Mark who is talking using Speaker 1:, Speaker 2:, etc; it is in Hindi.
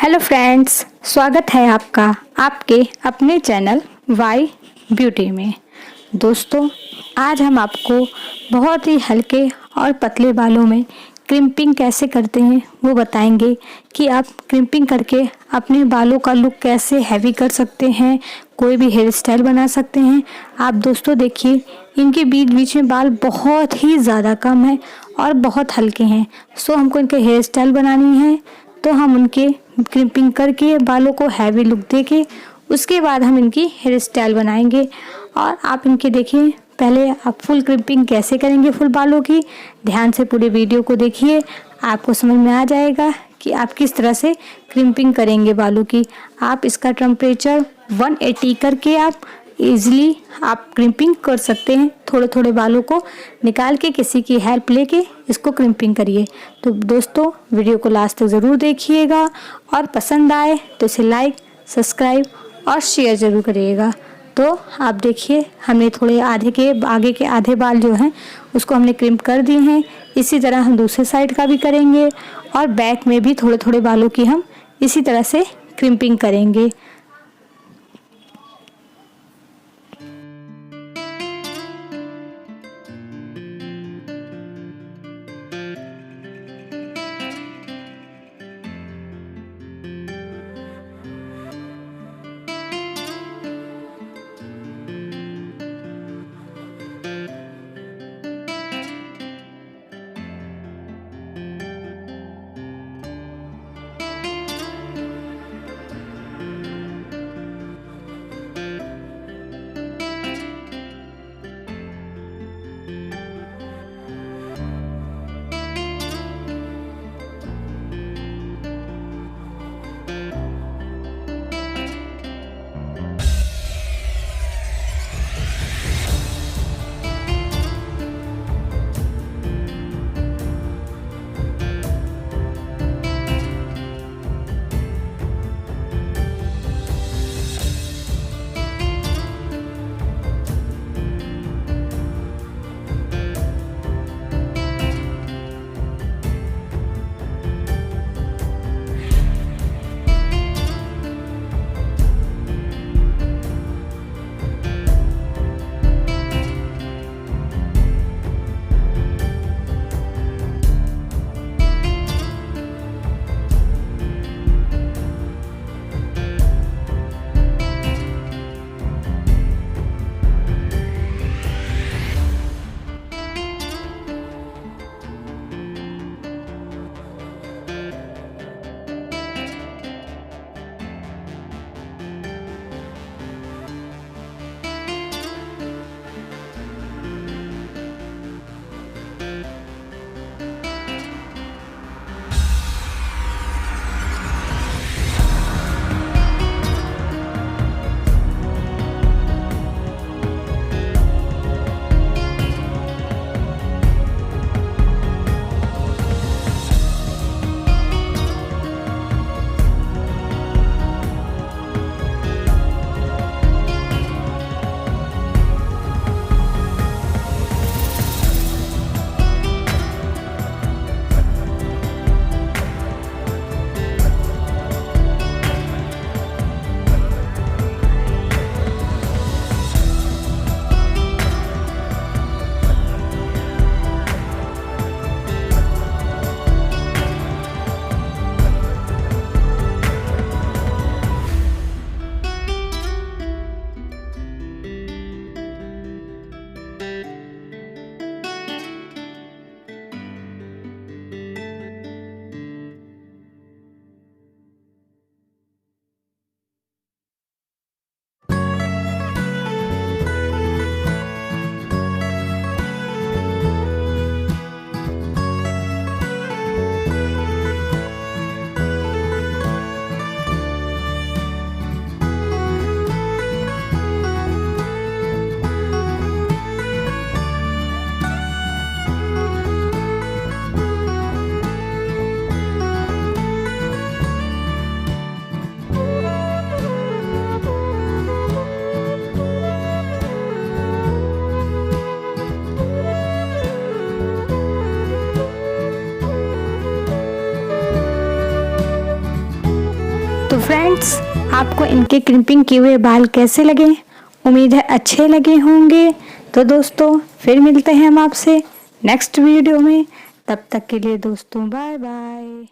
Speaker 1: हेलो फ्रेंड्स, स्वागत है आपका आपके अपने चैनल वाई ब्यूटी में। दोस्तों, आज हम आपको बहुत ही हल्के और पतले बालों में क्रिम्पिंग कैसे करते हैं वो बताएंगे कि आप क्रिम्पिंग करके अपने बालों का लुक कैसे हैवी कर सकते हैं, कोई भी हेयर स्टाइल बना सकते हैं। आप दोस्तों देखिए, इनके बीच बीच में बाल बहुत ही ज़्यादा कम है और बहुत हल्के हैं। सो हमको इनके हेयर स्टाइल बनानी है, तो हम उनके क्रिम्पिंग करके बालों को हैवी लुक देके उसके बाद हम इनकी हेयर स्टाइल बनाएंगे। और आप इनके देखिए, पहले आप फुल क्रिम्पिंग कैसे करेंगे फुल बालों की, ध्यान से पूरे वीडियो को देखिए, आपको समझ में आ जाएगा कि आप किस तरह से क्रिम्पिंग करेंगे बालों की। आप इसका टेम्परेचर 180 करके आप इजीली आप क्रिम्पिंग कर सकते हैं। थोड़े थोड़े बालों को निकाल के किसी की हेल्प लेके इसको क्रिम्पिंग करिए। तो दोस्तों, वीडियो को लास्ट तक ज़रूर देखिएगा और पसंद आए तो इसे लाइक, सब्सक्राइब और शेयर ज़रूर करिएगा। तो आप देखिए, हमने थोड़े आगे के आधे बाल जो हैं उसको हमने क्रिम्प कर दिए हैं। इसी तरह हम दूसरे साइड का भी करेंगे और बैक में भी थोड़े थोड़े बालों की हम इसी तरह से क्रिम्पिंग करेंगे। तो फ्रेंड्स, आपको इनके क्रिम्पिंग किए हुए बाल कैसे लगे? उम्मीद है अच्छे लगे होंगे। तो दोस्तों फिर मिलते हैं हम आपसे नेक्स्ट वीडियो में। तब तक के लिए दोस्तों बाय बाय।